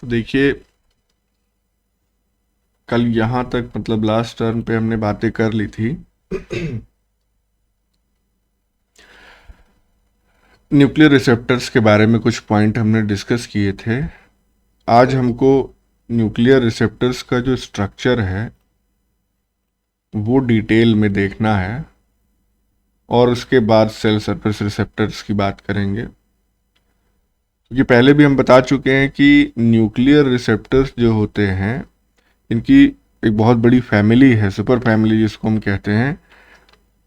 तो देखिए, कल यहाँ तक मतलब लास्ट टर्न पे हमने बातें कर ली थी न्यूक्लियर रिसेप्टर्स के बारे में। कुछ पॉइंट हमने डिस्कस किए थे। आज हमको न्यूक्लियर रिसेप्टर्स का जो स्ट्रक्चर है वो डिटेल में देखना है, और उसके बाद सेल सरफेस रिसेप्टर्स की बात करेंगे। क्योंकि पहले भी हम बता चुके हैं कि न्यूक्लियर रिसेप्टर्स जो होते हैं, इनकी एक बहुत बड़ी फैमिली है, सुपर फैमिली जिसको हम कहते हैं।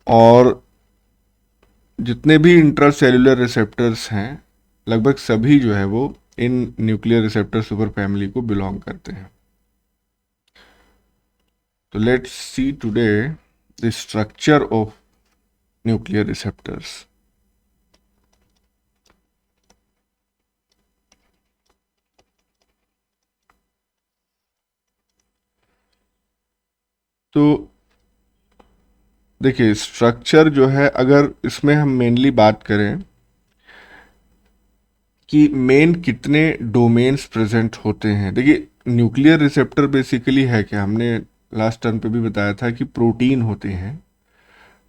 और जितने भी इंट्रासेल्युलर रिसेप्टर्स हैं, लगभग सभी जो है वो in nuclear receptor super family को बिलोंग करते हैं। तो let's see today the structure of nuclear receptors. तो देखिए, स्ट्रक्चर जो है, अगर इसमें हम मेनली बात करें कि मेन कितने डोमेन्स प्रेजेंट होते हैं। देखिए, न्यूक्लियर रिसेप्टर बेसिकली है क्या, हमने लास्ट टर्म पे भी बताया था कि प्रोटीन होते हैं।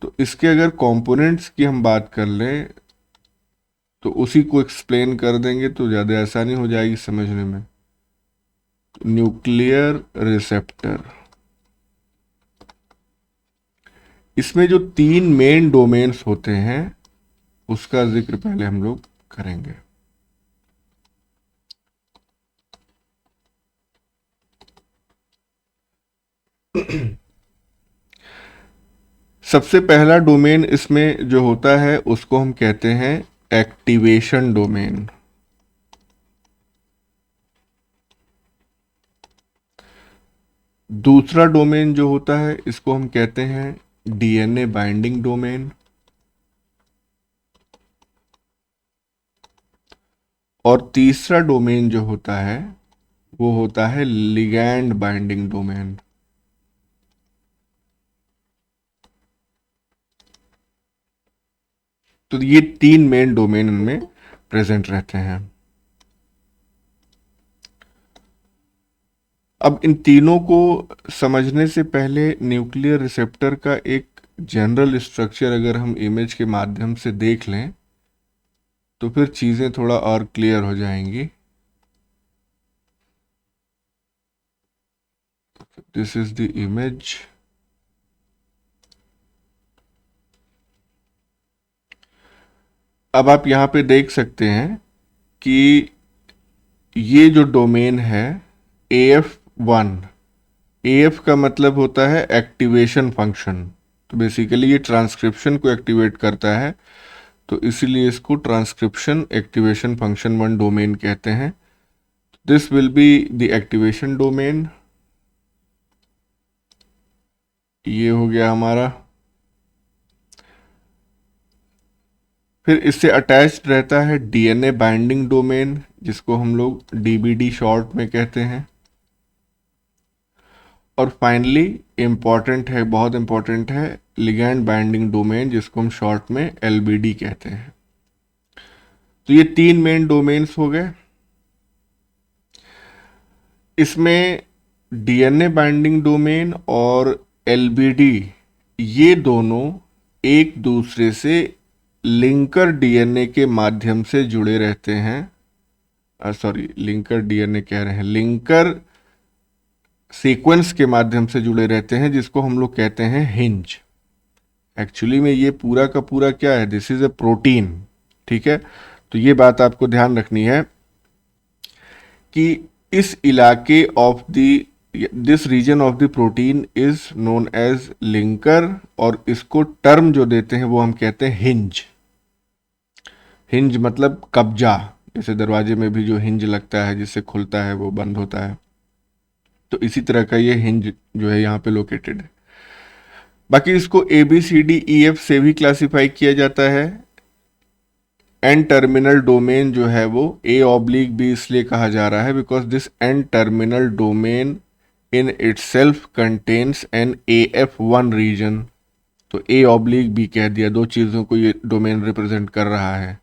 तो इसके अगर कंपोनेंट्स की हम बात कर लें तो उसी को एक्सप्लेन कर देंगे तो ज़्यादा आसानी हो जाएगी समझने में। न्यूक्लियर रिसेप्टर, इसमें जो तीन मेन डोमेन्स होते हैं उसका जिक्र पहले हम लोग करेंगे। सबसे पहला डोमेन इसमें जो होता है उसको हम कहते हैं एक्टिवेशन डोमेन। दूसरा डोमेन जो होता है इसको हम कहते हैं डीएनए बाइंडिंग डोमेन। और तीसरा डोमेन जो होता है वो होता है लिगैंड बाइंडिंग डोमेन। तो ये तीन मेन डोमेन इनमें प्रेजेंट रहते हैं। अब इन तीनों को समझने से पहले न्यूक्लियर रिसेप्टर का एक जनरल स्ट्रक्चर अगर हम इमेज के माध्यम से देख लें तो फिर चीज़ें थोड़ा और क्लियर हो जाएंगी। This is the image. अब आप यहाँ पे देख सकते हैं कि ये जो डोमेन है AF1, AF का मतलब होता है एक्टिवेशन फंक्शन। तो बेसिकली ये ट्रांसक्रिप्शन को एक्टिवेट करता है, तो इसीलिए इसको transcription activation function one domain कहते हैं। This will be the activation domain. ये हो गया हमारा। फिर इससे अटैच्ड रहता है डीएनए बाइंडिंग डोमेन, जिसको हम लोग डीबीडी शॉर्ट में कहते हैं। और फाइनली इम्पॉर्टेंट है, बहुत इम्पॉर्टेंट है, लिगैंड बाइंडिंग डोमेन, जिसको हम शॉर्ट में एलबीडी कहते हैं। तो ये तीन मेन डोमेन्स हो गए। इसमें डीएनए बाइंडिंग डोमेन और एलबीडी, ये दोनों एक दूसरे से लिंकर डीएनए के माध्यम से जुड़े रहते हैं। सॉरी, लिंकर डीएनए कह रहे हैं, लिंकर सीक्वेंस के माध्यम से जुड़े रहते हैं, जिसको हम लोग कहते हैं हिंज। एक्चुअली में ये पूरा का पूरा क्या है, दिस इज अ प्रोटीन। ठीक है, तो ये बात आपको ध्यान रखनी है कि इस इलाके of the this region of the protein is known as linker, और इसको टर्म जो देते हैं वो हम कहते हैं हिंज। हिंज मतलब कब्जा, जैसे दरवाजे में भी जो हिंज लगता है जिससे खुलता है वो बंद होता है, तो इसी तरह का ये हिंज जो है यहाँ पे लोकेटेड है। बाकी इसको ABCDEF से भी क्लासिफाई किया जाता है। एन टर्मिनल डोमेन जो है वो A/B इसलिए कहा जा रहा है because this N terminal domain in itself contains an AF1 region. तो A/B कह दिया, दो चीज़ों को ये डोमेन रिप्रेजेंट कर रहा है।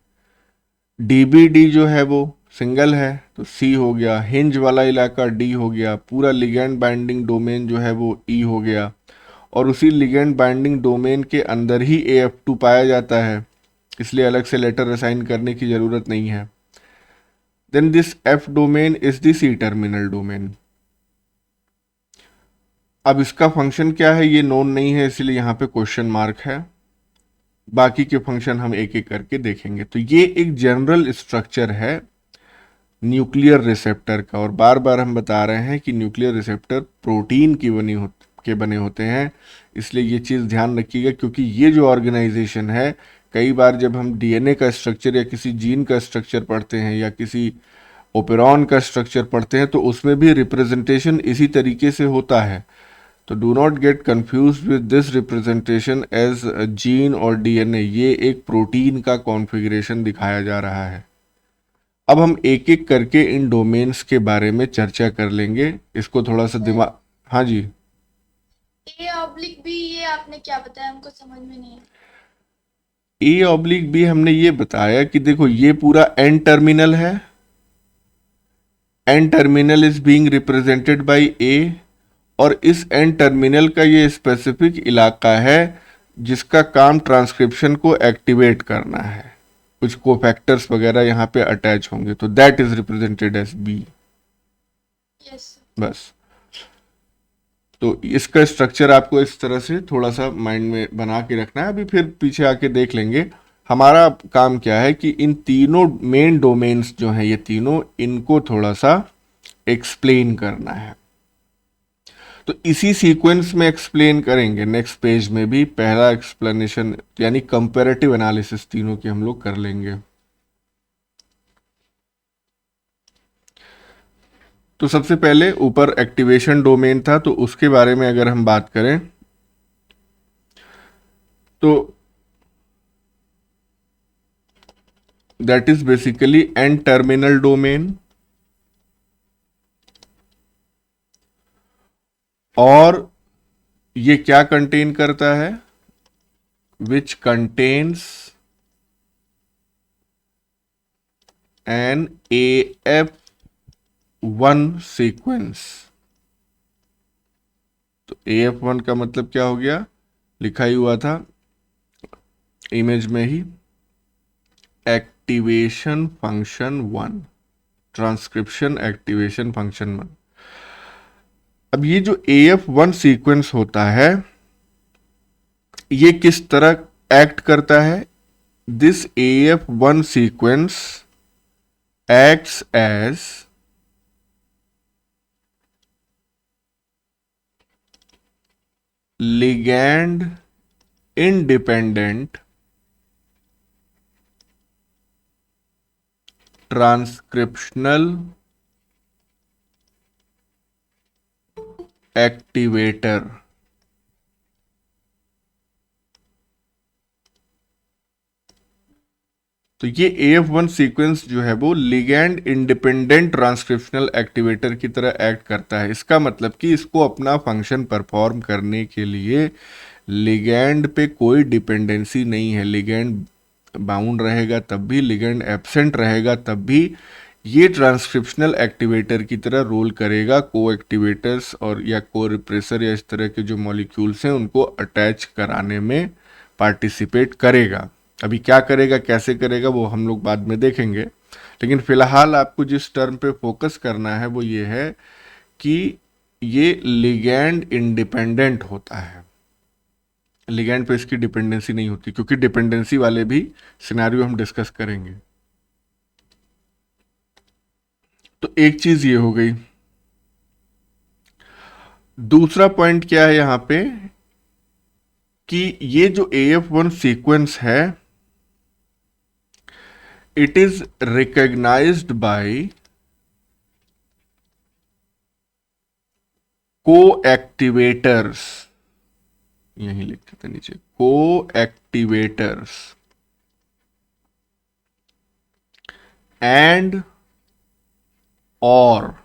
DBD जो है वो सिंगल है तो सी हो गया, हिंज वाला इलाका डी हो गया, पूरा लिगैंड बाइंडिंग डोमेन जो है वो ई हो गया, और उसी लिगैंड बाइंडिंग डोमेन के अंदर ही AF2 पाया जाता है, इसलिए अलग से लेटर असाइन करने की ज़रूरत नहीं है। Then this F domain is the C terminal domain. अब इसका फंक्शन क्या है ये नोन नहीं है, इसलिए यहाँ पे क्वेश्चन मार्क है। बाकी के फंक्शन हम एक एक करके देखेंगे। तो ये एक जनरल स्ट्रक्चर है न्यूक्लियर रिसेप्टर का, और बार बार हम बता रहे हैं कि न्यूक्लियर रिसेप्टर प्रोटीन के बने होते हैं, इसलिए ये चीज़ ध्यान रखिएगा, क्योंकि ये जो ऑर्गेनाइजेशन है, कई बार जब हम डीएनए का स्ट्रक्चर या किसी जीन का स्ट्रक्चर पढ़ते हैं या किसी ओपेरॉन का स्ट्रक्चर पढ़ते हैं तो उसमें भी रिप्रेजेंटेशन इसी तरीके से होता है। तो do not get confuse with this representation as gene और डीएनए, ये एक प्रोटीन का कॉन्फ़िगरेशन दिखाया जा रहा है। अब हम एक एक करके इन डोमेन्स के बारे में चर्चा कर लेंगे, इसको थोड़ा सा दिमाग। हाँ जी, A/B ये आपने क्या बताया, हमको समझ में नहीं है। A/B हमने ये बताया कि देखो ये पूरा एन टर्मिनल है, N terminal is being represented by A, और इस एन टर्मिनल का ये स्पेसिफिक इलाका है जिसका काम ट्रांसक्रिप्शन को एक्टिवेट करना है, कुछ कोफैक्टर्स वगैरह यहाँ पे अटैच होंगे, तो that is represented as B. Yes. बस, तो इसका स्ट्रक्चर आपको इस तरह से थोड़ा सा माइंड में बना के रखना है, अभी फिर पीछे आके देख लेंगे। हमारा काम क्या है कि इन तीनों मेन डोमेन्स जो हैं ये तीनों, इनको थोड़ा सा एक्सप्लेन करना है। तो इसी सीक्वेंस में एक्सप्लेन करेंगे नेक्स्ट पेज में भी। पहला एक्सप्लेनेशन यानी कंपैरेटिव एनालिसिस तीनों की हम लोग कर लेंगे। तो सबसे पहले ऊपर एक्टिवेशन डोमेन था, तो उसके बारे में अगर हम बात करें तो that is basically N terminal domain, और ये क्या कंटेन करता है, which contains an AF1 sequence. तो AF1 का मतलब क्या हो गया, लिखा ही हुआ था इमेज में ही, activation function 1, transcription activation function 1। अब ये जो AF1 सीक्वेंस होता है ये किस तरह एक्ट करता है, this AF1 sequence acts as ligand independent transcriptional activator। तो ये AF1 सीक्वेंस जो है वो लिगैंड इंडिपेंडेंट ट्रांसक्रिप्शनल एक्टिवेटर की तरह एक्ट करता है। इसका मतलब कि इसको अपना फंक्शन परफॉर्म करने के लिए लिगैंड पे कोई डिपेंडेंसी नहीं है। लिगैंड बाउंड रहेगा तब भी, लिगैंड एब्सेंट रहेगा तब भी ये ट्रांसक्रिप्शनल एक्टिवेटर की तरह रोल करेगा। को एक्टिवेटर्स और या को रिप्रेसर या इस तरह के जो मॉलिक्यूल्स हैं उनको अटैच कराने में पार्टिसिपेट करेगा। अभी क्या करेगा, कैसे करेगा, वो हम लोग बाद में देखेंगे, लेकिन फिलहाल आपको जिस टर्म पे फोकस करना है वो ये है कि ये लिगैंड इंडिपेंडेंट होता है। लिगैंड पे इसकी डिपेंडेंसी नहीं होती, क्योंकि डिपेंडेंसी वाले भी सिनेरियो हम डिस्कस करेंगे। तो एक चीज ये हो गई। दूसरा पॉइंट क्या है यहां पे कि ये जो AF1 सीक्वेंस है इट इज रिकॉग्नाइज्ड बाय को एक्टिवेटर्स, यही लिखते थे नीचे, को एक्टिवेटर्स एंड और,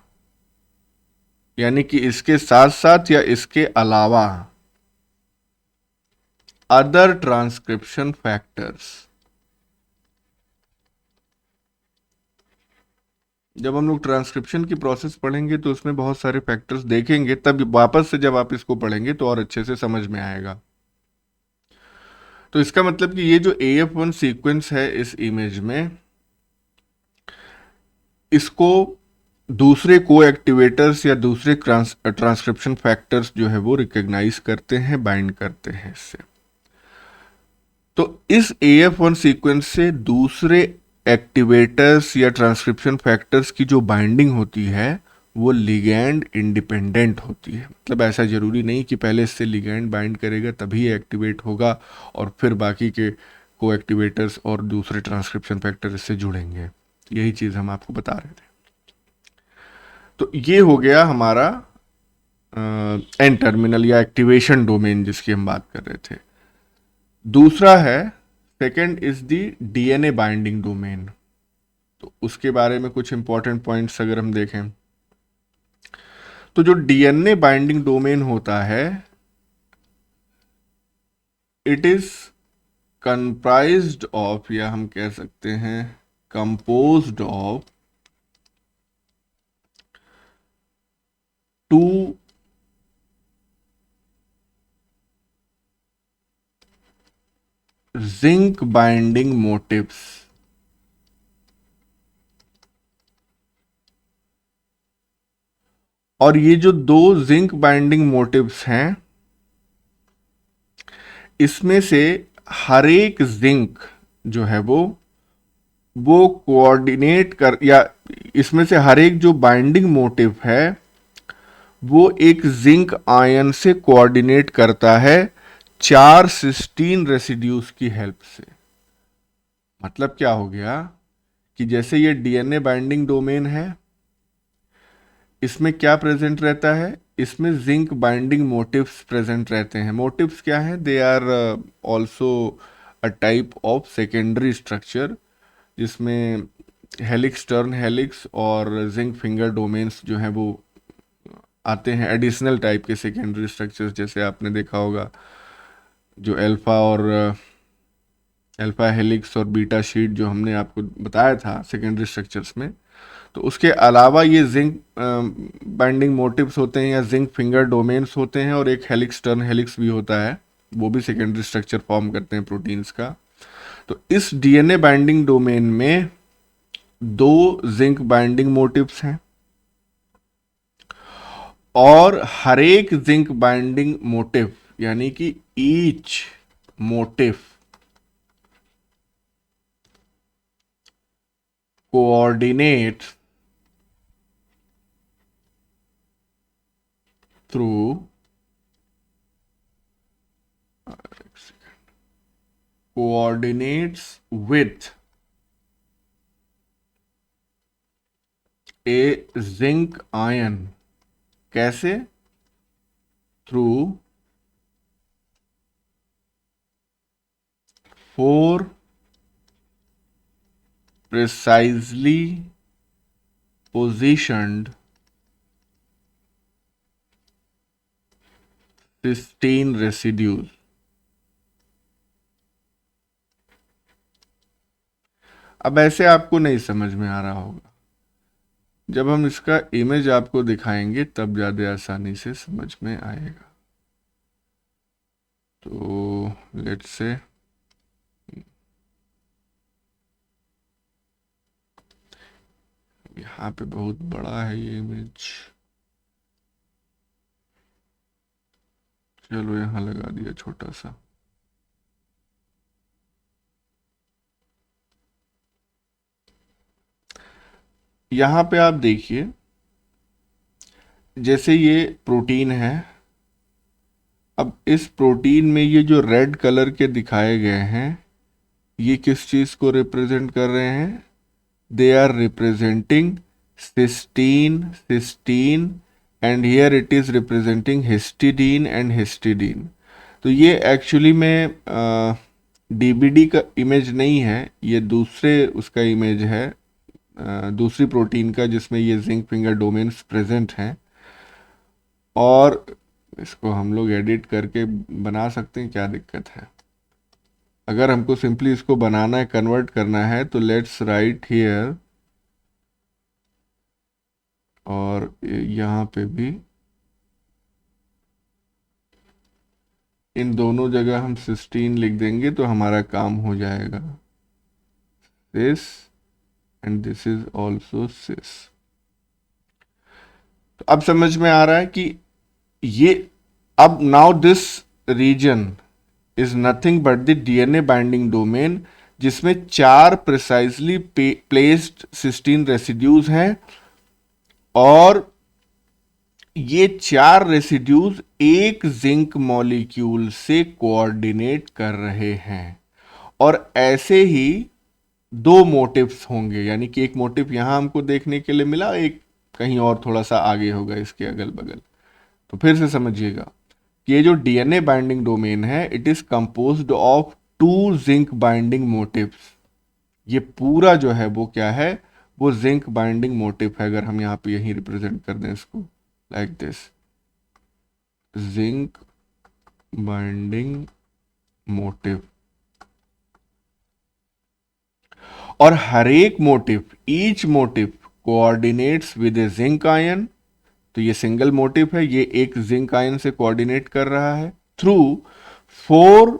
यानी कि इसके साथ साथ या इसके अलावा अदर ट्रांसक्रिप्शन फैक्टर्स। जब हम लोग ट्रांसक्रिप्शन की प्रोसेस पढ़ेंगे तो उसमें बहुत सारे फैक्टर्स देखेंगे, तब वापस से जब आप इसको पढ़ेंगे तो और अच्छे से समझ में आएगा। तो इसका मतलब कि ये जो AF1 सीक्वेंस है इस इमेज में, इसको दूसरे को एक्टिवेटर्स या दूसरे ट्रांसक्रिप्शन फैक्टर्स जो है वो रिकॉग्नाइज करते हैं, बाइंड करते हैं इससे। तो इस AF1 सीक्वेंस से दूसरे एक्टिवेटर्स या ट्रांसक्रिप्शन फैक्टर्स की जो बाइंडिंग होती है वो लिगैंड इंडिपेंडेंट होती है। मतलब ऐसा जरूरी नहीं कि पहले इससे लिगैंड बाइंड करेगा तभी एक्टिवेट होगा और फिर बाकी के को एक्टिवेटर्स और दूसरे ट्रांसक्रिप्शन फैक्टर इससे जुड़ेंगे। यही चीज़ हम आपको बता रहे थे। तो ये हो गया हमारा एन टर्मिनल या एक्टिवेशन डोमेन जिसकी हम बात कर रहे थे। दूसरा है, second is the DNA binding domain. तो उसके बारे में कुछ इंपॉर्टेंट पॉइंट्स अगर हम देखें तो जो DNA बाइंडिंग डोमेन होता है, इट इज कंप्राइज्ड ऑफ, या हम कह सकते हैं composed of two zinc binding motifs. और ये जो दो जिंक बाइंडिंग मोटिव्स हैं, इसमें से हर एक जिंक जो है वो कोऑर्डिनेट कर, या इसमें से हर एक जो बाइंडिंग मोटिव है वो एक जिंक आयन से कोऑर्डिनेट करता है 4 सिस्टीन रेसिड्यूज की हेल्प से। मतलब क्या हो गया कि जैसे ये DNA बाइंडिंग डोमेन है, इसमें क्या प्रेजेंट रहता है, इसमें जिंक बाइंडिंग मोटिव्स प्रेजेंट रहते हैं। मोटिव्स क्या हैं? They are also a type of secondary structure, जिसमें हेलिक्स, टर्न हेलिक्स और जिंक फिंगर डोमेन्स जो हैं वो आते हैं। एडिशनल टाइप के सेकेंडरी स्ट्रक्चर्स जैसे आपने देखा होगा जो अल्फा हेलिक्स और बीटा शीट जो हमने आपको बताया था सेकेंडरी स्ट्रक्चर्स में। तो उसके अलावा ये जिंक बाइंडिंग मोटिव्स होते हैं या जिंक फिंगर डोमेन्स होते हैं, और एक हेलिक्स, टर्न हेलिक्स भी होता है, वो भी सेकेंडरी स्ट्रक्चर फॉर्म करते हैं प्रोटीन्स का। तो इस DNA बाइंडिंग डोमेन में दो जिंक बाइंडिंग मोटिव्स हैं और हर एक जिंक बाइंडिंग मोटिव यानी कि each motive coordinate through coordinates with a zinc ion। कैसे? Through 4 precisely positioned cysteine residues। अब ऐसे आपको नहीं समझ में आ रहा होगा, जब हम इसका इमेज आपको दिखाएंगे तब ज़्यादा आसानी से समझ में आएगा। तो लेट्स से यहाँ पे बहुत बड़ा है ये इमेज, चलो यहाँ लगा दिया छोटा सा। यहाँ पे आप देखिए, जैसे ये प्रोटीन है, अब इस प्रोटीन में ये जो रेड कलर के दिखाए गए हैं ये किस चीज़ को रिप्रेजेंट कर रहे हैं? They are representing cysteine and here it is representing histidine and histidine. तो ये एक्चुअली में DBD का इमेज नहीं है, ये दूसरे उसका इमेज है, दूसरी प्रोटीन का जिसमें ये जिंक फिंगर डोमेन्स प्रेजेंट हैं। और इसको हम लोग एडिट करके बना सकते हैं, क्या दिक्कत है? अगर हमको सिंपली इसको बनाना है, कन्वर्ट करना है, तो लेट्स राइट हियर और यहाँ पे भी इन दोनों जगह हम सिस्टीन लिख देंगे तो हमारा काम हो जाएगा। Cis and this is also सिस। तो अब समझ में आ रहा है कि ये, अब now this region is nothing but the DNA binding domain, जिसमें 4 प्रिसाइजली प्लेस्ड सिस्टीन रेसिड्यूज हैं, और ये 4 रेसिड्यूज एक जिंक मॉलिक्यूल से कोऑर्डिनेट कर रहे हैं। और ऐसे ही 2 मोटिव्स होंगे, यानी कि एक मोटिव यहां हमको देखने के लिए मिला, एक कहीं और थोड़ा सा आगे होगा इसके अगल बगल। तो फिर से समझिएगा कि ये जो डीएनए बाइंडिंग डोमेन है, it is composed of 2 zinc binding motifs. ये पूरा जो है वो क्या है, वो जिंक बाइंडिंग मोटिव है। अगर हम यहाँ पे यही रिप्रेजेंट कर दें इसको like this, zinc binding motive. और हर एक motive, each motive coordinates with A zinc ion. तो ये सिंगल मोटिव है, ये एक जिंक आयन से कोऑर्डिनेट कर रहा है through 4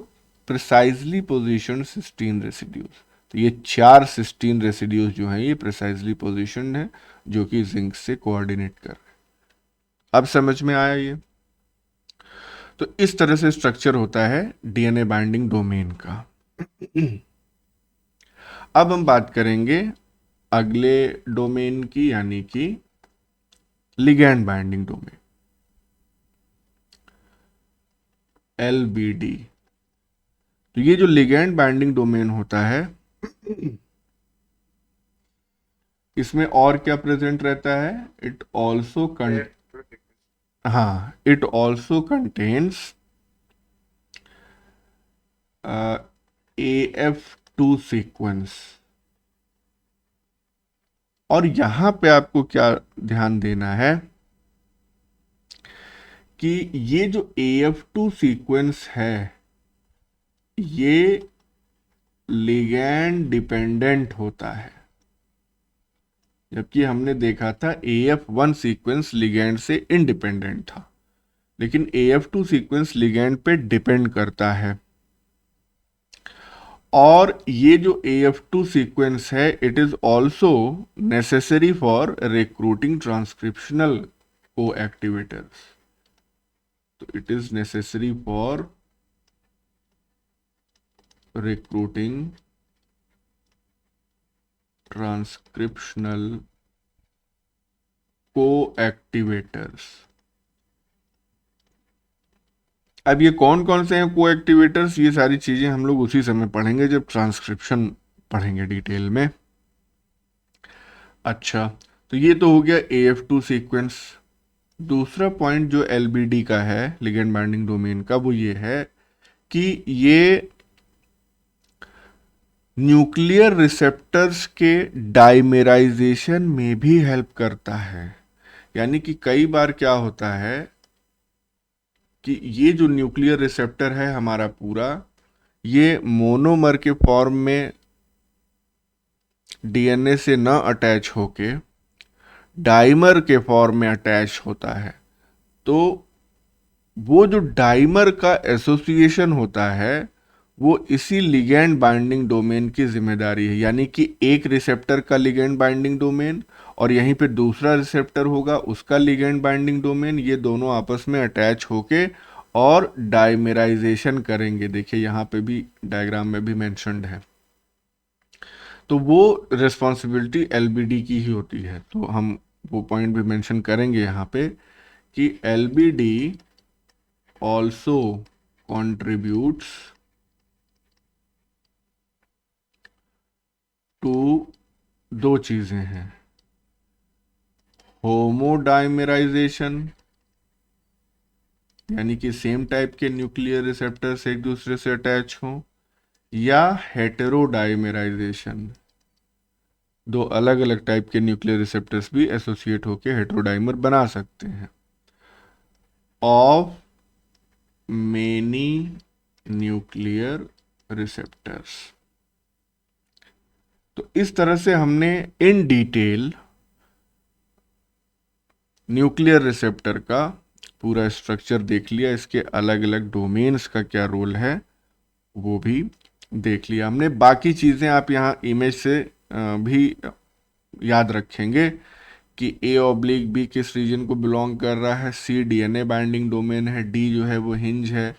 precisely positioned cysteine residues. तो ये 4 सिस्टीन रेसिड्यूज जो हैं ये प्रिसाइजली पोजीशनड है, जो कि जिंक से कोऑर्डिनेट कर रहे हैं। अब समझ में आया ये? तो इस तरह से स्ट्रक्चर होता है डीएनए बाइंडिंग डोमेन का। अब हम बात करेंगे अगले डोमेन की, यानी कि लिगैंड बाइंडिंग डोमेन, एलबीडी। तो ये जो लिगैंड बाइंडिंग डोमेन होता है, इसमें और क्या प्रेजेंट रहता है? इट ऑल्सो हाँ, it also contains AF2 sequence. और यहां पे आपको क्या ध्यान देना है कि ये जो AF2 सीक्वेंस है, ये लिगैंड डिपेंडेंट होता है, जबकि हमने देखा था AF1 सीक्वेंस लिगैंड से इंडिपेंडेंट था। लेकिन AF2 सीक्वेंस लिगैंड पे डिपेंड करता है। और ये जो AF2 सीक्वेंस है, it is also necessary for recruiting transcriptional को एक्टिवेटर्स। तो it is necessary for recruiting transcriptional को एक्टिवेटर्स। अब ये कौन कौन से हैं को एक्टिवेटर्स, ये सारी चीजें हम लोग उसी समय पढ़ेंगे जब ट्रांसक्रिप्शन पढ़ेंगे डिटेल में। अच्छा, तो ये तो हो गया AF2 सीक्वेंस। दूसरा पॉइंट जो LBD का है, लिगेंड बाइंडिंग डोमेन का, वो ये है कि ये न्यूक्लियर रिसेप्टर्स के डाइमेराइजेशन में भी हेल्प करता है। यानी कि कई बार क्या होता है कि ये जो न्यूक्लियर रिसेप्टर है हमारा पूरा, ये मोनोमर के फॉर्म में DNA से न अटैच होके डाइमर के फॉर्म में अटैच होता है। तो वो जो डाइमर का एसोसिएशन होता है, वो इसी लिगैंड बाइंडिंग डोमेन की जिम्मेदारी है। यानी कि एक रिसेप्टर का लिगैंड बाइंडिंग डोमेन और यहीं पे दूसरा रिसेप्टर होगा उसका लिगैंड बाइंडिंग डोमेन, ये दोनों आपस में अटैच होके और डाइमेराइजेशन करेंगे। देखिए यहाँ पे भी डायग्राम में भी मेंशन्ड है। तो वो रिस्पॉन्सिबिलिटी LBD की ही होती है। तो हम वो पॉइंट भी मेंशन करेंगे यहाँ पे कि LBD ऑल्सो contributes टू, 2 चीजें हैं, होमोडाइमेराइजेशन, यानी कि सेम टाइप के न्यूक्लियर रिसेप्टर्स एक दूसरे से अटैच हों, या हेटेरोडाइमेराइजेशन, 2 अलग अलग टाइप के न्यूक्लियर रिसेप्टर्स भी एसोसिएट होकर हेटेरोडाइमर बना सकते हैं, ऑफ मेनी न्यूक्लियर रिसेप्टर्स। तो इस तरह से हमने इन डिटेल न्यूक्लियर रिसेप्टर का पूरा स्ट्रक्चर देख लिया, इसके अलग अलग डोमेन्स का क्या रोल है वो भी देख लिया हमने। बाकी चीज़ें आप यहाँ इमेज से भी याद रखेंगे कि ए ऑब्लिक बी किस रीजन को बिलोंग कर रहा है, सी डीएनए बाइंडिंग डोमेन है, डी जो है वो हिंज है,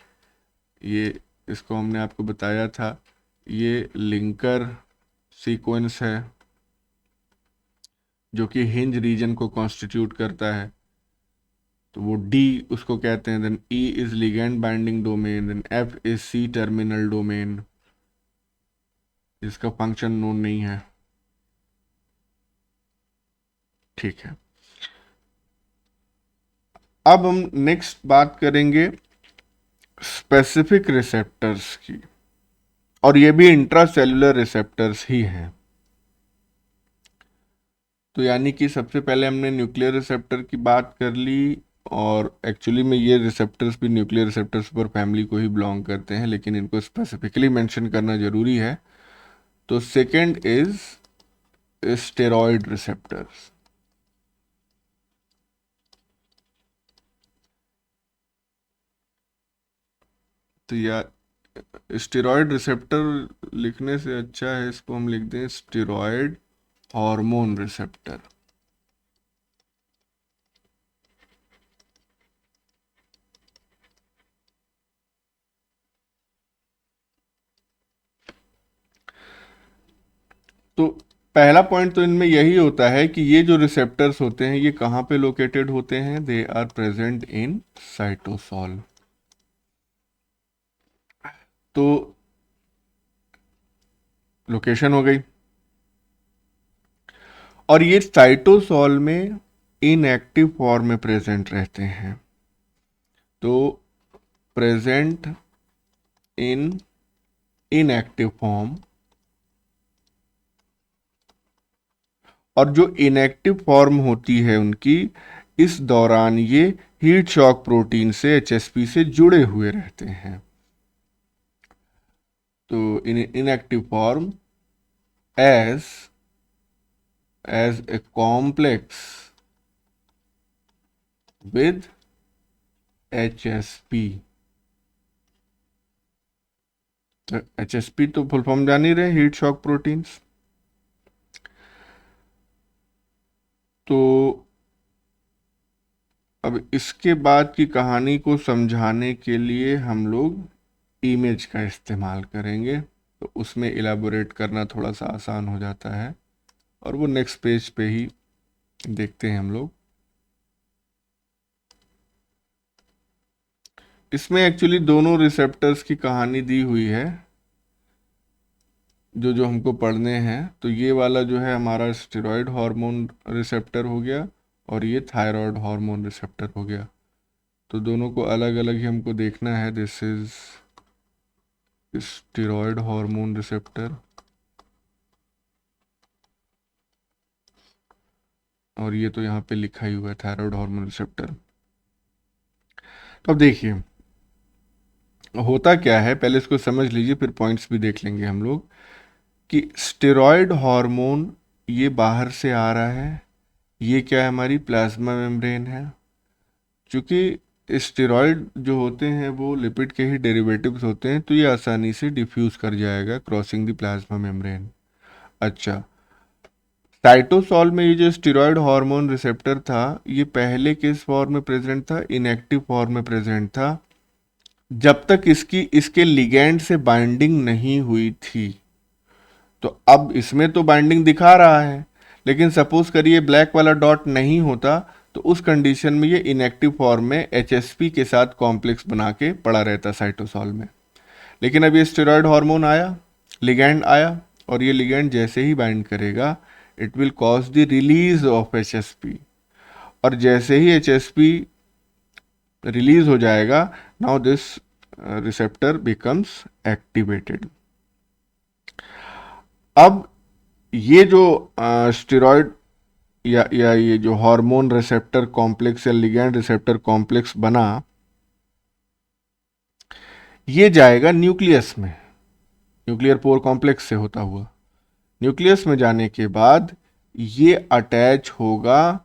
ये इसको हमने आपको बताया था, ये लिंकर सीक्वेंस है जो कि हिंज रीजन को कॉन्स्टिट्यूट करता है, तो वो डी उसको कहते हैं। Then E is ligand binding domain, then F is C terminal domain, इसका फंक्शन नोन नहीं है, ठीक है। अब हम नेक्स्ट बात करेंगे स्पेसिफिक रिसेप्टर्स की, और ये भी इंट्रासेल्युलर रिसेप्टर्स ही हैं। तो यानी कि सबसे पहले हमने न्यूक्लियर रिसेप्टर की बात कर ली, और एक्चुअली में ये रिसेप्टर्स भी न्यूक्लियर रिसेप्टर सुपर फैमिली को ही बिलोंग करते हैं, लेकिन इनको स्पेसिफिकली मेंशन करना जरूरी है। तो सेकंड इज स्टेरॉयड रिसेप्टर्स। तो यार स्टेरॉयड रिसेप्टर लिखने से अच्छा है इसको हम लिख दें स्टेरॉयड हार्मोन रिसेप्टर। तो पहला पॉइंट तो इनमें यही होता है कि ये जो रिसेप्टर्स होते हैं ये कहाँ पे लोकेटेड होते हैं, they are present in cytosol. तो लोकेशन हो गई, और ये साइटोसॉल में इनएक्टिव फॉर्म में प्रेजेंट रहते हैं। तो प्रेजेंट इन इनएक्टिव फॉर्म, और जो इनएक्टिव फॉर्म होती है उनकी, इस दौरान ये हीट शॉक प्रोटीन से एचएसपी से जुड़े हुए रहते हैं। तो इन inactive form as a complex with HSP. तो एचएसपी तो फुल फॉर्म जान ही रहे, हीट शॉक प्रोटीन्स। तो अब इसके बाद की कहानी को समझाने के लिए हम लोग इमेज का इस्तेमाल करेंगे, तो उसमें इलाबोरेट करना थोड़ा सा आसान हो जाता है, और वो नेक्स्ट पेज पे ही देखते हैं हम लोग। इसमें एक्चुअली दोनों रिसेप्टर्स की कहानी दी हुई है जो जो हमको पढ़ने हैं। तो ये वाला जो है हमारा स्टेरॉयड हार्मोन रिसेप्टर हो गया, और ये थायराइड हार्मोन रिसेप्टर हो गया। तो दोनों को अलग अलग ही हमको देखना है। This is steroid hormone receptor, और ये तो यहाँ पे लिखा ही हुआ है थायराइड हार्मोन रिसेप्टर। तो अब देखिए होता क्या है, पहले इसको समझ लीजिए, फिर पॉइंट्स भी देख लेंगे हम लोग। कि स्टेरॉयड हार्मोन ये बाहर से आ रहा है, ये क्या है, हमारी प्लाज्मा मेम्ब्रेन है। क्योंकि स्टेरॉयड जो होते हैं वो लिपिड के ही डेरिवेटिव्स होते हैं, तो ये आसानी से डिफ्यूज कर जाएगा क्रॉसिंग द प्लाज्मा मेम्ब्रेन। अच्छा, साइटोसॉल में ये जो स्टेरॉयड हार्मोन रिसेप्टर था, ये पहले किस फॉर्म में प्रेजेंट था, इनएक्टिव फॉर्म में प्रेजेंट था, जब तक इसके लिगैंड से बाइंडिंग नहीं हुई थी। तो अब इसमें तो बाइंडिंग दिखा रहा है, लेकिन सपोज करिए ब्लैक वाला डॉट नहीं होता, तो उस कंडीशन में ये इनएक्टिव फॉर्म में एचएसपी के साथ कॉम्प्लेक्स बना के पड़ा रहता साइटोसॉल में। लेकिन अब ये स्टेरॉयड हार्मोन आया, लिगैंड आया, और ये लिगैंड जैसे ही बाइंड करेगा it will cause the release of HSP, और जैसे ही एचएसपी रिलीज हो जाएगा, now this receptor becomes activated. अब ये जो स्टेरॉयड या ये जो हार्मोन रिसेप्टर कॉम्प्लेक्स या लिगैंड रिसेप्टर कॉम्प्लेक्स बना, ये जाएगा न्यूक्लियस में, न्यूक्लियर पोर कॉम्प्लेक्स से होता हुआ। न्यूक्लियस में जाने के बाद ये अटैच होगा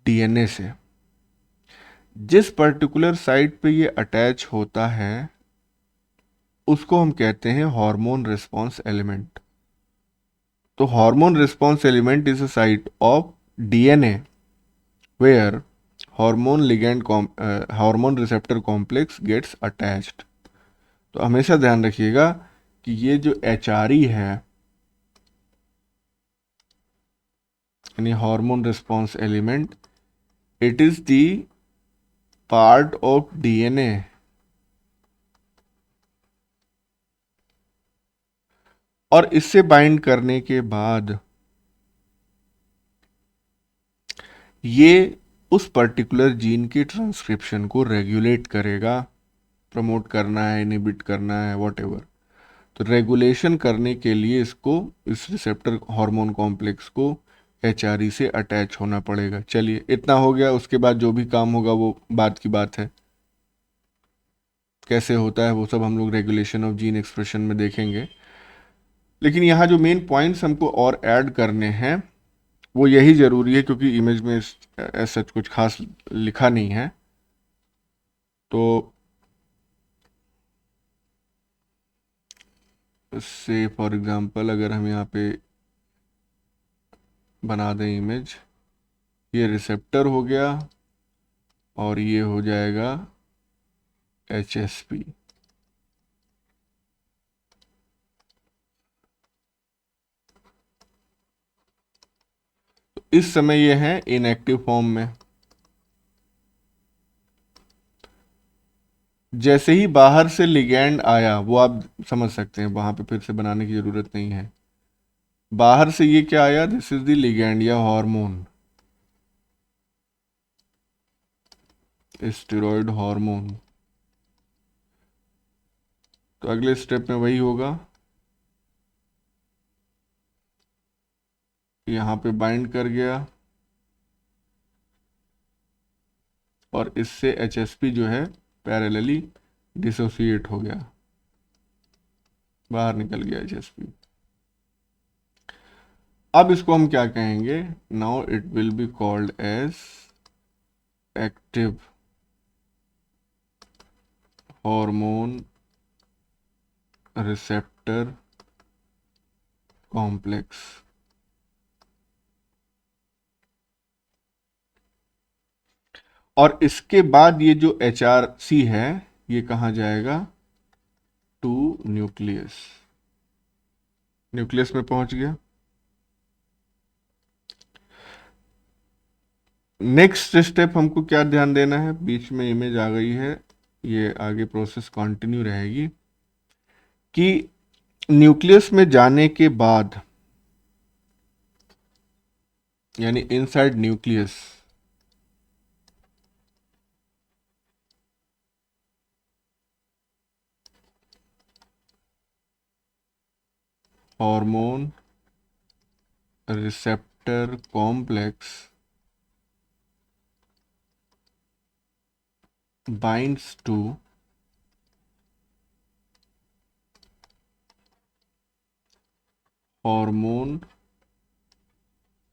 डीएनए से जिस पर्टिकुलर साइट पे ये अटैच होता है उसको हम कहते हैं हार्मोन रिस्पॉन्स एलिमेंट। तो hormone response element is a site of DNA where hormone receptor complex gets attached. तो हमेशा ध्यान रखिएगा कि ये जो एचआरई है यानी hormone response element, it is the part of DNA और इससे बाइंड करने के बाद ये उस पर्टिकुलर जीन की ट्रांसक्रिप्शन को रेगुलेट करेगा, प्रमोट करना है, इनहिबिट करना है, व्हाटएवर। तो रेगुलेशन करने के लिए इसको, इस रिसेप्टर हार्मोन कॉम्प्लेक्स को एचआरई से अटैच होना पड़ेगा। चलिए इतना हो गया, उसके बाद जो भी काम होगा वो बाद की बात है। कैसे होता है वो सब हम लोग रेगुलेशन ऑफ जीन एक्सप्रेशन में देखेंगे। लेकिन यहाँ जो मेन पॉइंट्स हमको और ऐड करने हैं वो यही ज़रूरी है, क्योंकि इमेज में ऐसा कुछ खास लिखा नहीं है। तो से फॉर एग्जांपल अगर हम यहाँ पे बना दें इमेज, ये रिसेप्टर हो गया और ये हो जाएगा HSP। तो इस समय ये है इनएक्टिव फॉर्म में। जैसे ही बाहर से लिगैंड आया, वो आप समझ सकते हैं, वहां पे फिर से बनाने की ज़रूरत नहीं है। बाहर से ये क्या आया, दिस इज द लिगैंड या हार्मोन, स्टेरॉयड हार्मोन। तो अगले स्टेप में वही होगा, यहाँ पे बाइंड कर गया और इससे HSP जो है पैरेलली डिसोसिएट हो गया, बाहर निकल गया HSP। अब इसको हम क्या कहेंगे, now it will be called as active hormone receptor complex. और इसके बाद ये जो HRC है ये कहाँ जाएगा, टू न्यूक्लियस। न्यूक्लियस में पहुंच गया। नेक्स्ट स्टेप हमको क्या ध्यान देना है, बीच में इमेज आ गई है, ये आगे प्रोसेस कंटिन्यू रहेगी कि न्यूक्लियस में जाने के बाद यानी inside nucleus hormone receptor complex binds to hormone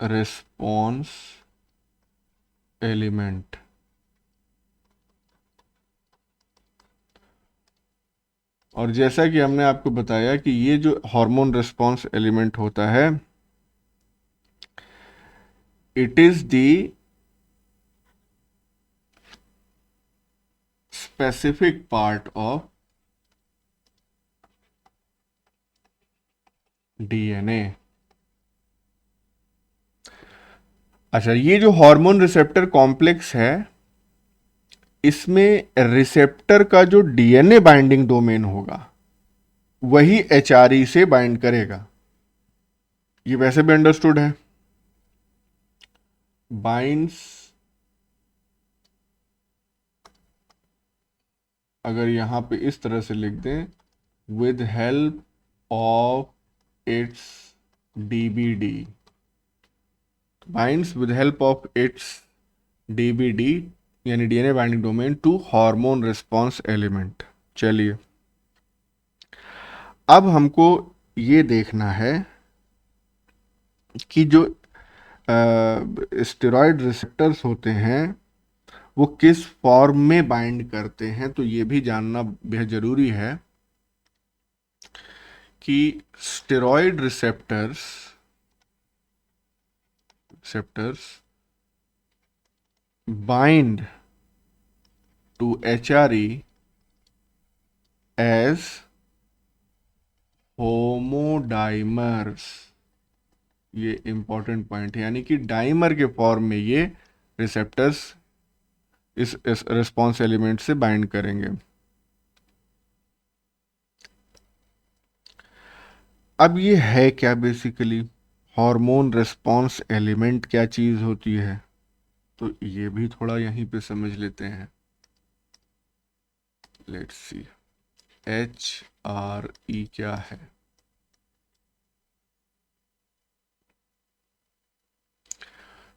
response element. और जैसा कि हमने आपको बताया कि ये जो हार्मोन रिस्पॉन्स एलिमेंट होता है, it is the specific part of DNA. अच्छा, ये जो हार्मोन रिसेप्टर कॉम्प्लेक्स है, इसमें रिसेप्टर का जो डीएनए बाइंडिंग डोमेन होगा वही एचआरई से बाइंड करेगा। ये वैसे भी अंडरस्टूड है, बाइंड्स, अगर यहां पे इस तरह से लिख दें, with help of its DBD, binds with help of its DBD यानी DNA binding domain to hormone response element. चलिए अब हमको ये देखना है कि जो स्टेरॉयड रिसेप्टर्स होते हैं वो किस फॉर्म में बाइंड करते हैं, तो ये भी जानना बेहद जरूरी है कि steroid receptors bind to HRE as homodimers. ये इंपॉर्टेंट पॉइंट है, यानी कि डाइमर के फॉर्म में ये रिसेप्टर्स इस रिस्पॉन्स एलिमेंट से बाइंड करेंगे। अब ये है क्या बेसिकली, हार्मोन रिस्पॉन्स एलिमेंट क्या चीज़ होती है, तो ये भी थोड़ा यहीं पे समझ लेते हैं। लेट्स सी HRE क्या है।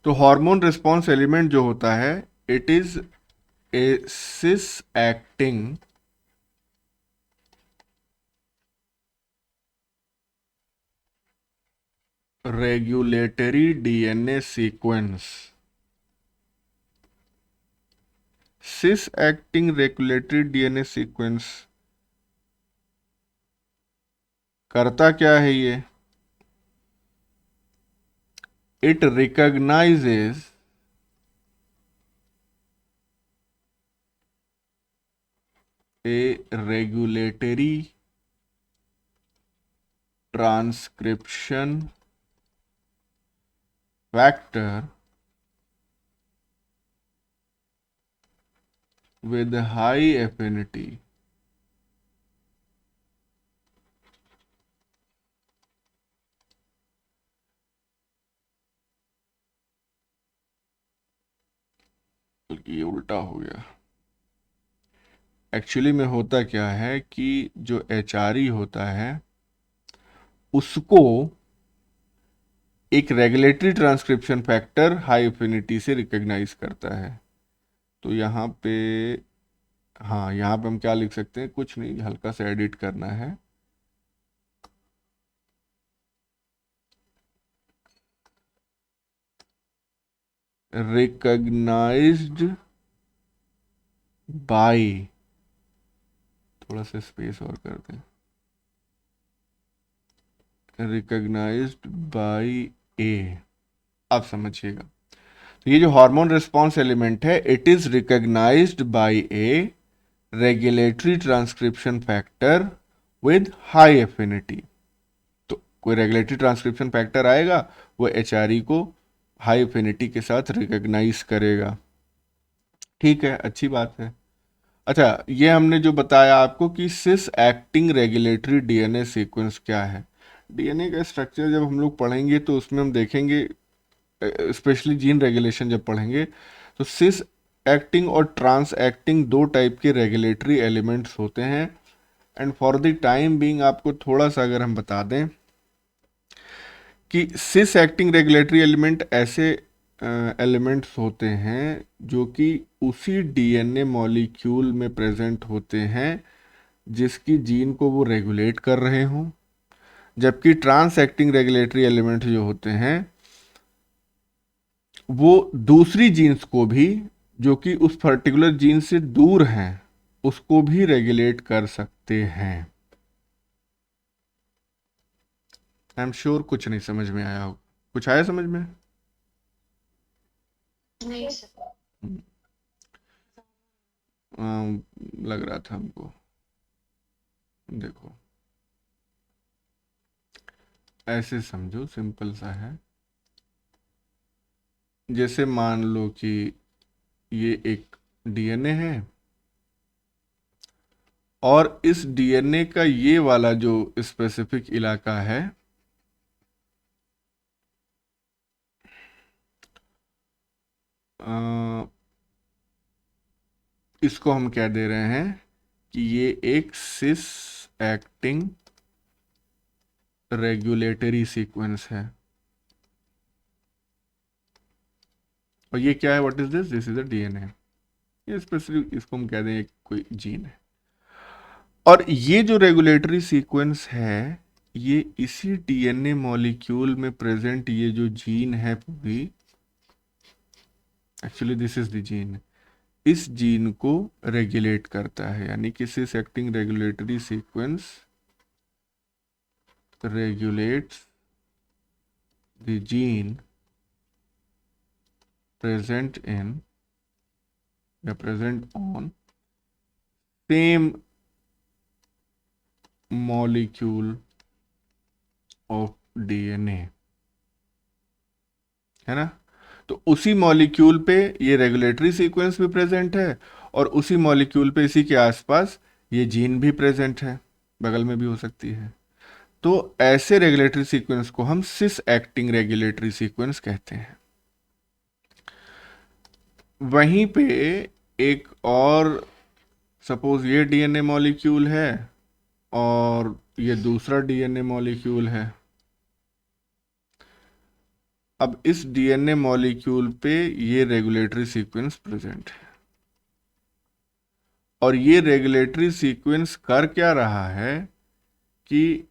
तो हार्मोन रिस्पॉन्स एलिमेंट जो होता है, it is a cis acting regulatory DNA sequence. Cis acting regulatory DNA sequence करता क्या है ये, it recognizes a regulatory transcription factor with high affinity बल्कि ये उल्टा हो गया। एक्चुअली में होता क्या है कि जो HRE होता है उसको एक regulatory transcription factor high affinity से रिकॉग्नाइज करता है। तो यहाँ पे, हाँ यहाँ पे हम क्या लिख सकते हैं, कुछ नहीं, हल्का सा एडिट करना है। रिकॉग्नाइज्ड बाय, थोड़ा सा स्पेस और कर दें, रिकॉग्नाइज्ड बाय ए। आप समझिएगा, तो ये जो हार्मोन रिस्पॉन्स एलिमेंट है, it is recognized by a regulatory transcription factor with high affinity. तो कोई रेगुलेटरी ट्रांसक्रिप्शन फैक्टर आएगा, वो HRE को हाई एफिनिटी के साथ रिकॉग्नाइज करेगा। ठीक है, अच्छी बात है। अच्छा, ये हमने जो बताया आपको कि cis acting regulatory DNA sequence क्या है। DNA का स्ट्रक्चर जब हम लोग पढ़ेंगे तो उसमें हम देखेंगे, स्पेशली जीन रेगुलेशन जब पढ़ेंगे, तो सिस एक्टिंग और ट्रांस एक्टिंग दो टाइप के रेगुलेटरी एलिमेंट्स होते हैं। And for the time being आपको थोड़ा सा अगर हम बता दें कि सिस एक्टिंग रेगुलेटरी एलिमेंट ऐसे एलिमेंट्स होते हैं जो कि उसी DNA मॉलिक्यूल में प्रेजेंट होते हैं जिसकी जीन को वो रेगुलेट कर रहे हों, जबकि ट्रांस एक्टिंग रेगुलेटरी एलिमेंट जो होते हैं वो दूसरी जीन्स को भी, जो कि उस पर्टिकुलर जीन से दूर हैं, उसको भी रेगुलेट कर सकते हैं। आई एम श्योर कुछ नहीं समझ में आया हो, कुछ आया समझ में? नहीं सर। लग रहा था हमको। देखो, ऐसे समझो, सिंपल सा है। जैसे मान लो कि ये एक DNA है और इस DNA का ये वाला जो स्पेसिफिक इलाका है, इसको हम क्या दे रहे हैं कि ये एक सिस एक्टिंग रेगुलेटरी सीक्वेंस है। और ये क्या है, what is this, this is a DNA। ये स्पेसिफिक, इसको हम कह दें एक कोई जीन है। और ये जो रेगुलेटरी सीक्वेंस है, ये इसी डीएनए मॉलिक्यूल में प्रेजेंट ये जो जीन है पूरी, actually this is the gene, इस जीन को रेगुलेट करता है, यानी कि cis acting regulatory sequence regulates the gene present in या present on same molecule of DNA, है ना। तो उसी मॉलिक्यूल पे ये रेगुलेटरी सीक्वेंस भी प्रेजेंट है और उसी मॉलिक्यूल पे इसी के आसपास ये जीन भी प्रेजेंट है, बगल में भी हो सकती है। तो ऐसे रेगुलेटरी सीक्वेंस को हम सिस एक्टिंग रेगुलेटरी सीक्वेंस कहते हैं। वहीं पे एक और, सपोज ये डीएनए मॉलिक्यूल है और ये दूसरा डीएनए मॉलिक्यूल है। अब इस डीएनए मॉलिक्यूल पे ये रेगुलेटरी सीक्वेंस प्रेजेंट है और ये रेगुलेटरी सीक्वेंस कर क्या रहा है कि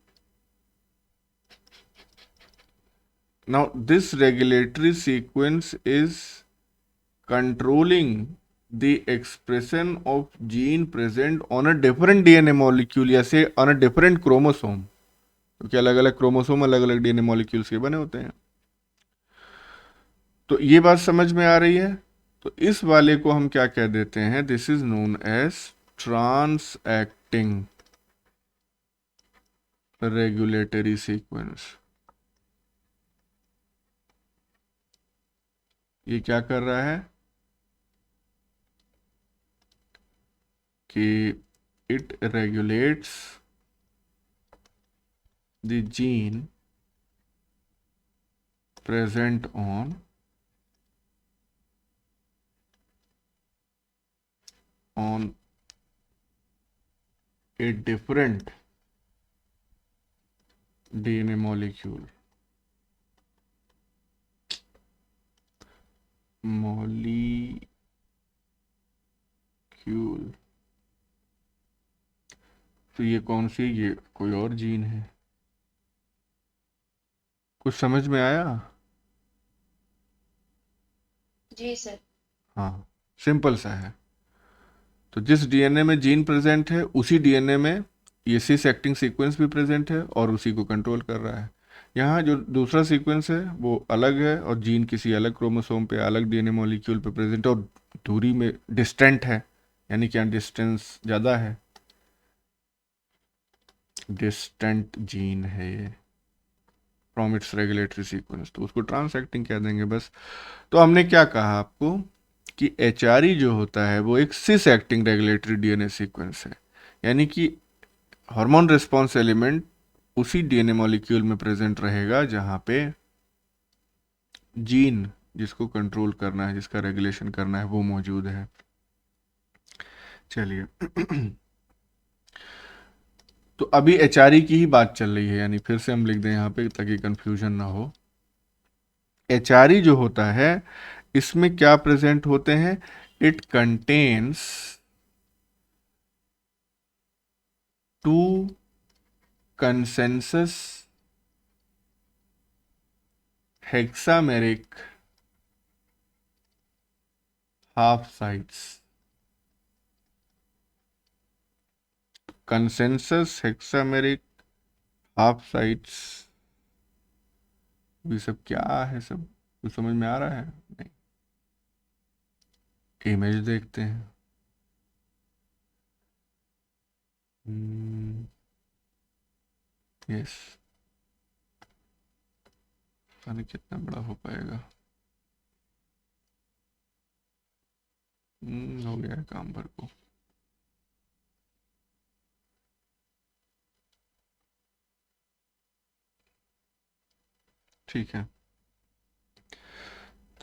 now this regulatory sequence is controlling the expression of gene present on a different DNA molecule या से on a different chromosome, क्योंकि अलग अलग क्रोमोसोम अलग अलग डीएनए मॉलिक्यूल्स के बने होते हैं। तो ये बात समझ में आ रही है। तो इस वाले को हम क्या कह देते हैं, this is known as trans acting regulatory sequence. ये क्या कर रहा है कि it regulates the gene present on a different DNA molecule तो ये कौन सी, ये कोई और जीन है। कुछ समझ में आया? जी सर। हाँ, सिंपल सा है। तो जिस डीएनए में जीन प्रेजेंट है उसी डीएनए में ये सिस एक्टिंग सीक्वेंस भी प्रेजेंट है और उसी को कंट्रोल कर रहा है। यहाँ जो दूसरा सीक्वेंस है वो अलग है और जीन किसी अलग क्रोमोसोम पे अलग डीएनए मॉलिक्यूल पे प्रेजेंट है और दूरी में डिस्टेंट है, यानी कि डिस्टेंस ज़्यादा है, डिस्टेंट जीन है ये फ्रॉम इट्स रेगुलेटरी सीक्वेंस, तो उसको ट्रांस एक्टिंग कह देंगे बस। तो हमने क्या कहा आपको कि एचआरई जो होता है वो एक सिस एक्टिंग रेगुलेटरी डीएनए सीक्वेंस है, यानी कि हार्मोन रिस्पॉन्स एलिमेंट उसी डीएनए मॉलिक्यूल में प्रेजेंट रहेगा जहां पे जीन जिसको कंट्रोल करना है, जिसका रेगुलेशन करना है, वो मौजूद है। चलिए तो अभी एचआरई की ही बात चल रही है, यानी फिर से हम लिख दें यहाँ पे ताकि कंफ्यूजन ना हो। एचआरई जो होता है इसमें क्या प्रेजेंट होते हैं, it contains two consensus hexameric half sites. Consensus hexameric half sites, ये सब क्या है, सब कुछ समझ में आ रहा है? नहीं, इमेज देखते हैं। यस, पता नहीं कितना बड़ा हो पाएगा। हो गया है काम भर को। ठीक है,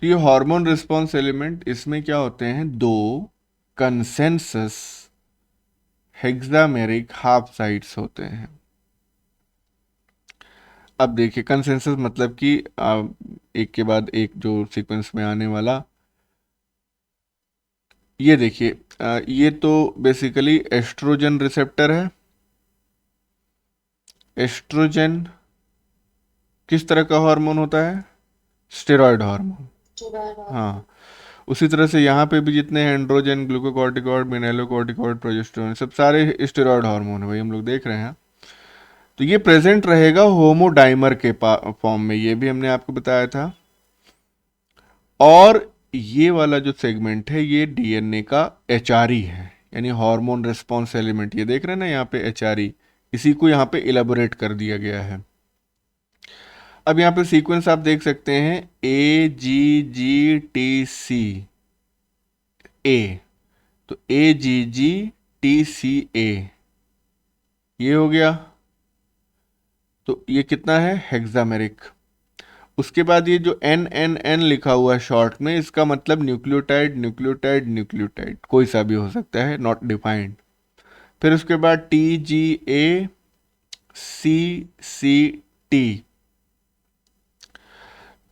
तो ये हार्मोन रिस्पॉन्स एलिमेंट, इसमें क्या होते हैं, दो कंसेंसस हेक्सामेरिक हाफ साइट्स होते हैं। अब देखिए कंसेंसस मतलब कि एक के बाद एक जो सीक्वेंस में आने वाला, ये देखिए ये तो बेसिकली एस्ट्रोजन रिसेप्टर है, एस्ट्रोजन किस तरह का हार्मोन होता है? Steroid hormone. हाँ, उसी तरह से यहाँ पे भी जितने हैं एंड्रोजन, ग्लूकोकॉर्टिकॉइड, मिनरलोकॉर्टिकॉइड, प्रोजेस्टेरोन, सब सारे स्टेरॉयड हार्मोन है, वही हम लोग देख रहे हैं। तो ये प्रेजेंट रहेगा होमोडाइमर के फॉर्म में, ये भी हमने आपको बताया था। और ये वाला जो सेगमेंट है ये डीएनए का एचआरई है, यानी हार्मोन रिस्पॉन्स एलिमेंट। ये देख रहे हैं ना यहाँ पे एचआरई, इसी को यहाँ पे इलेबोरेट कर दिया गया है। अब यहाँ पे सीक्वेंस आप देख सकते हैं, AGGTC ए, तो AGGTCA ये हो गया। तो ये कितना है? हेक्सामेरिक। उसके बाद ये जो NNN लिखा हुआ है शॉर्ट में, इसका मतलब न्यूक्लियोटाइड न्यूक्लियोटाइड न्यूक्लियोटाइड, कोई सा भी हो सकता है, नॉट डिफाइंड। फिर उसके बाद TGACCT,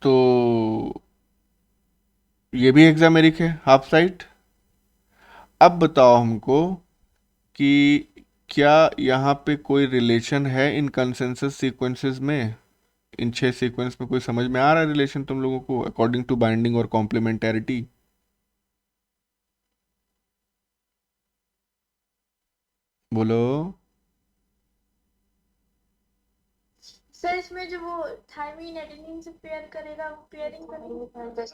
तो ये भी हेक्सामेरिक है, हाफ साइट। अब बताओ हमको कि क्या यहाँ पे कोई रिलेशन है इन कंसेंसस सीक्वेंसेस में? इन 6 सीक्वेंस में कोई समझ में आ रहा है रिलेशन तुम लोगों को, अकॉर्डिंग टू बाइंडिंग और कॉम्प्लीमेंटेरिटी? बोलो। सर इसमें जो वो थायमीन एडेनिन से पेयर करेगा वो पेयरिंग करेगा।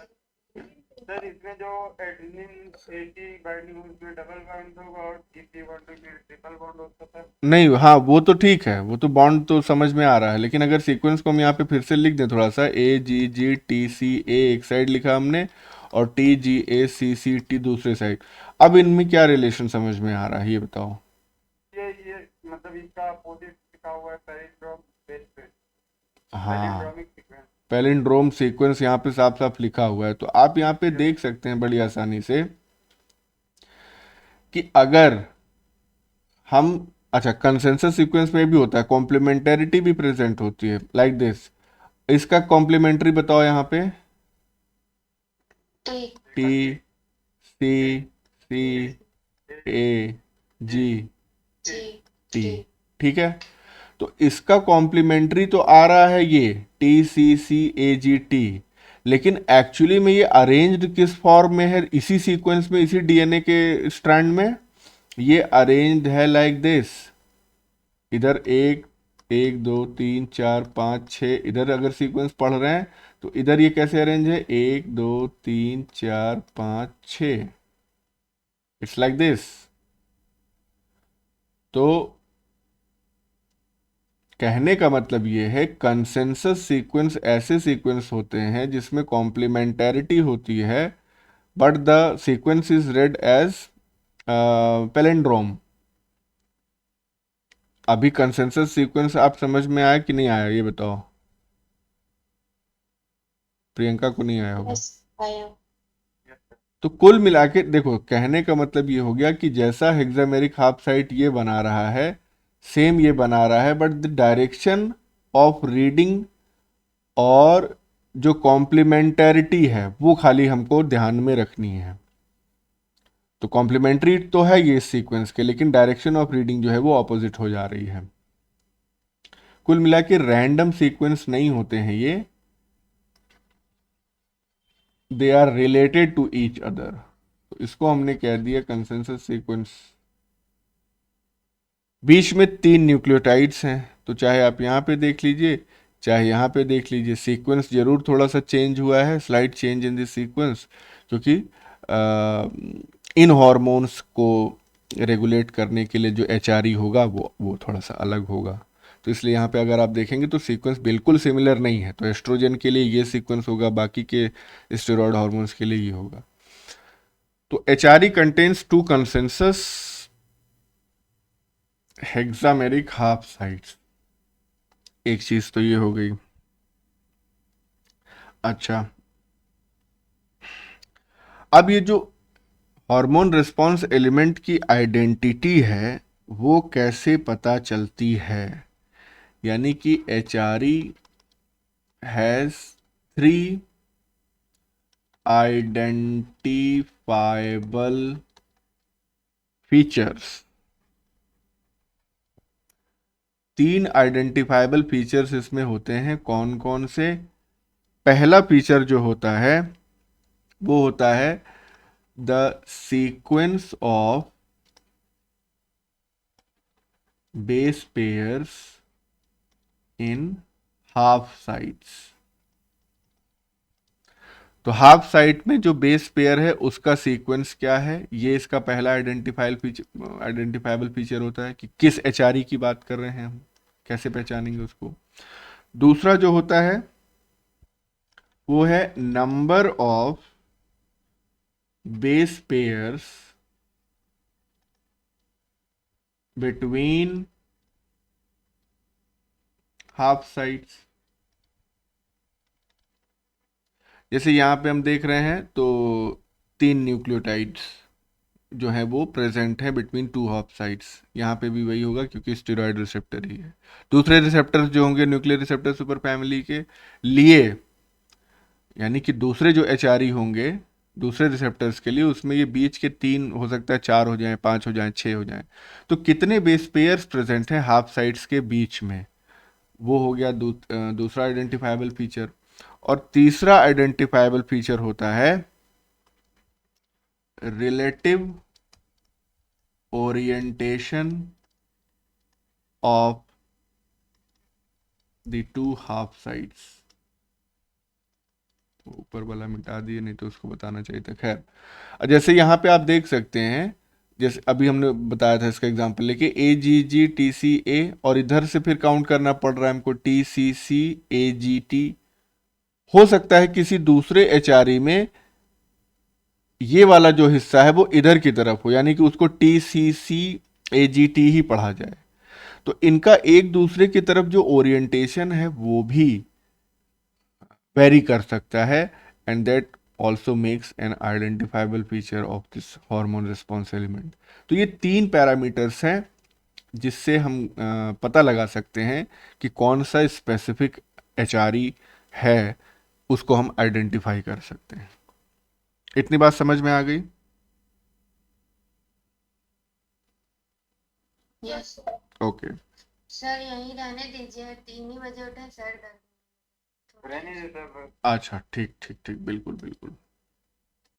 सर इसमें जो एडेनिन एक ही बाइंडिंग उसमें डबल बॉन्ड होगा और तीसरी बॉन्ड में ट्रिपल बॉन्ड होता था। नहीं, हाँ वो तो ठीक है, वो तो बॉन्ड तो समझ में आ रहा है, लेकिन अगर सीक्वेंस को हम यहाँ पे फिर से लिख दें थोड़ा सा, AGGTCA एक साइड लिखा हमने और TGACCT दूसरे साइड, अब इनमें क्या रिलेशन समझ में आ रहा है ये बताओ। ये मतलब इसका अपोजिट लिखा हुआ है पैलिंड्रोम बेस पे, हाँ, पैलिंड्रोमिक सीक्वेंस। पैलिंड्रोम सीक्वेंस यहाँ पे साफ साफ लिखा हुआ है, तो आप यहाँ पे देख सकते हैं बड़ी आसानी से कि अगर हम, अच्छा कंसेंसस सीक्वेंस में भी होता है, कॉम्प्लीमेंटेरिटी भी प्रेजेंट होती है, लाइक दिस। इसका कॉम्प्लीमेंट्री बताओ यहाँ पे, टी TCCAGT, जी ठीक है। तो इसका कॉम्प्लीमेंट्री तो आ रहा है ये TCCAGT, लेकिन एक्चुअली में ये अरेंज्ड किस फॉर्म में है? इसी सीक्वेंस में, इसी डीएनए के स्ट्रैंड में ये अरेंज्ड है लाइक दिस। इधर एक, 1 2 3 4 5 6, इधर अगर सीक्वेंस पढ़ रहे हैं तो इधर ये कैसे अरेंज है? 1 2 3 4 5 6, इट्स लाइक दिस। तो कहने का मतलब ये है, कंसेंसस सीक्वेंस ऐसे सीक्वेंस होते हैं जिसमें कॉम्प्लीमेंटेरिटी होती है, but the sequence is read as palindrome. अभी कंसेंसस सीक्वेंस आप समझ में आया कि नहीं आया ये बताओ? प्रियंका को नहीं आया होगा। यस आया। तो कुल मिला के देखो, कहने का मतलब ये हो गया कि जैसा हेक्सामेरिक हाफ साइट ये बना रहा है, सेम ये बना रहा है, but the direction of reading और जो कॉम्प्लीमेंटेरिटी है वो खाली हमको ध्यान में रखनी है। तो कॉम्प्लीमेंट्री तो है ये सीक्वेंस के, लेकिन डायरेक्शन ऑफ रीडिंग जो है वो ऑपोजिट हो जा रही है। कुल मिला के रैंडम सीक्वेंस नहीं होते हैं ये, they are related to each other. तो इसको हमने कह दिया कंसेंसस सीक्वेंस। बीच में 3 न्यूक्लियोटाइड्स हैं, तो चाहे आप यहाँ पे देख लीजिए चाहे यहाँ पे देख लीजिए, सीक्वेंस जरूर थोड़ा सा चेंज हुआ है, slide change in this sequence, क्योंकि इन हॉर्मोन्स को रेगुलेट करने के लिए जो एचआरई होगा वो थोड़ा सा अलग होगा। तो इसलिए यहाँ पे अगर आप देखेंगे तो सीक्वेंस बिल्कुल सिमिलर नहीं है, तो एस्ट्रोजन के लिए ये सीक्वेंस होगा, बाकी के स्टेरॉयड हार्मोन्स के लिए ये होगा। तो HRE contains 2 consensus hexameric half sites, एक चीज तो ये हो गई। अच्छा, अब ये जो हार्मोन रिस्पॉन्स एलिमेंट की आइडेंटिटी है वो कैसे पता चलती है? यानी कि HRE has 3 identifiable features, 3 identifiable features इसमें होते हैं। कौन कौन से? पहला फीचर जो होता है वो होता है the sequence of base pairs in half sides. तो हाफ साइड में जो बेस पेयर है उसका सीक्वेंस क्या है, ये इसका पहला आइडेंटिफाइबल फीचर होता है कि किस एचआरई की बात कर रहे हैं हम, कैसे पहचानेंगे उसको। दूसरा जो होता है वो है number of base pairs between half sides. जैसे यहाँ पे हम देख रहे हैं तो 3 न्यूक्लियोटाइड्स जो है वो प्रेजेंट है बिटवीन 2 हाफ साइड्स। यहाँ पे भी वही होगा क्योंकि स्टेरॉयड रिसेप्टर ही है। दूसरे रिसेप्टर्स जो होंगे न्यूक्लियर रिसेप्टर सुपर फैमिली के लिए, यानी कि दूसरे जो एचआरई होंगे दूसरे रिसेप्टर्स के लिए, उसमें ये बीच के 3 हो सकता है, 4 हो जाएं, 5 हो जाएं, 6 हो जाएं। तो कितने बेस पेयर्स प्रेजेंट हैं हाफ साइड्स के बीच में, वो हो गया दूसरा आइडेंटिफाइबल फीचर। और तीसरा आइडेंटिफाइबल फीचर होता है relative orientation of the 2 half sides. ऊपर वाला मिटा दिए, नहीं तो उसको बताना चाहिए था। खैर, जैसे यहाँ पे आप देख सकते हैं, जैसे अभी हमने बताया था इसका एग्जांपल लेके AGG TCA, और इधर से फिर काउंट करना पड़ रहा है हमको TCC AGT। हो सकता है किसी दूसरे एचआरई में ये वाला जो हिस्सा है वो इधर की तरफ हो, यानी कि उसको TCC AGT ही पढ़ा जाए। तो इनका एक दूसरे की तरफ जो ओरिएंटेशन है वो भी वेरी कर सकता है, and that also makes an identifiable feature of this hormone response element. तो ये 3 पैरामीटर्स हैं जिससे हम पता लगा सकते हैं कि कौन सा स्पेसिफिक एचआरई है, उसको हम आइडेंटिफाई कर सकते हैं। इतनी बात समझ में आ गई? Yes okay. सर यहीं रहने दीजिए, 3 ही बजे उठे सर दर्द। रहने देता है। अच्छा, ठीक ठीक ठीक, बिल्कुल बिल्कुल।